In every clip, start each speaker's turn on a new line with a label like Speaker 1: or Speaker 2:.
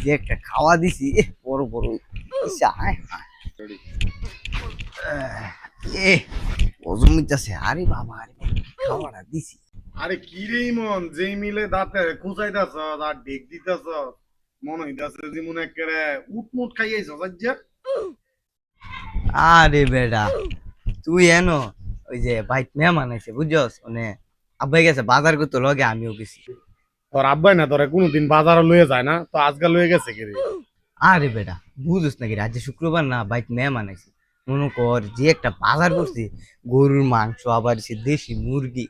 Speaker 1: যে একটা খাওয়া দিছি বড় বড় আয় এ ওজন মিটাছে। আরে বাবা, আরে খাওয়াটা দিছি।
Speaker 2: আরে কি রে মন, যেই মিলে দাঁতে খুঁচাইতাছ আর ডেক দিতাছ, মনে হইতাছে যে মনে করে উটমুট খাইয়াইছ যা।
Speaker 1: আরে বেটা, তুই এনো ওই যে বাইক মেহমান আছে বুঝছস, মানে আব্বাই গেছে বাজার করতে, লগে আমিও গেছি।
Speaker 2: তোর আব্বাই না তোরে কোনোদিন বাজারে লয়ে যায় না, তো আজকে লয়ে গেছে কি রে?
Speaker 1: আরে বেটা, বুঝছ নাকি আজ যে শুক্রবার না, বাইক মেহমান আছে। মনে কর যে একটা বাজার করছে, গরুর মাংস, আবার সে দেশি মুরগি,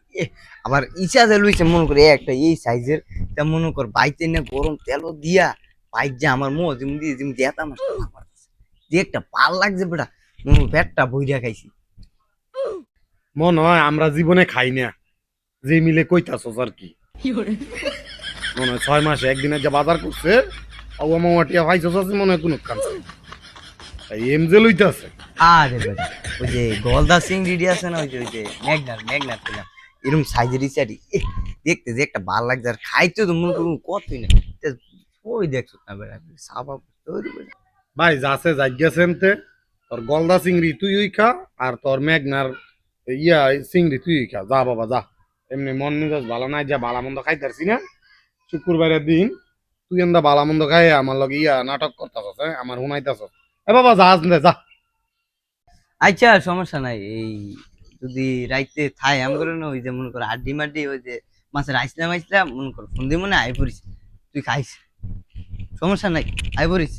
Speaker 1: আবার ইচ্ছা যে লইছে মনে করে একটা এই সাইজের। তা মনে কর বাইতে না গরম তেল দিয়া বাইক যে আমার মোহ জিম দিয়ে যেতাম, যে একটা পাল লাগছে বেটা, মনে কর পেটটা বইরা খাইছি।
Speaker 2: মনে হয় আমরা জীবনে খাই না, যে মিলে কইতাছ আর কি। মনে হয় 6 মাসে একদিন যে বাজার করছে, ও মামাটিয়া ভাইছস আছে মনে হয় কোনো কাছে এম যে লইতাছে।
Speaker 1: আরে বেটা, ওই যে গলদা চিংড়ি আছে না, ওই যে ম্যাগনার ম্যাগনার পেলাম এরকম সাইজের ইচারি, দেখতে যে একটা ভাল লাগছে, আর খাইতে তো মনে করুন কতই না। তা ওই দেখছো না বেটা, সাবা তৈরি বেটা।
Speaker 2: ভাই যাচ্ছে যাইগেছে এমতে, তোর গলদা চিংড়ি তুই ওই খা, আর তোর মেঘনার ইয়া চিংড়ি তুই খা, যা বাবা যা। এমনি মন মেজাজ ভালো নাই, যা বালা মন্দ খাইতারছি না শুক্রবারের দিন, তুই এন্দা বালা মন্দ খাই আমার লগে ইয়া নাটক করতাছস, আমার হুনাইতাছস। এ বাবা যা আসলে যা।
Speaker 1: আচ্ছা সমস্যা নাই, এই যদি রাইতে থাই আম করে না, ওই যে মনে করো আড্ডি মাড্ডি, ওই যে মাছের আইসলাম আইসলাম মনে করো ফোন দিয়ে মনে আই পড়িস, তুই খাইস, সমস্যা নাই, আই পড়িস।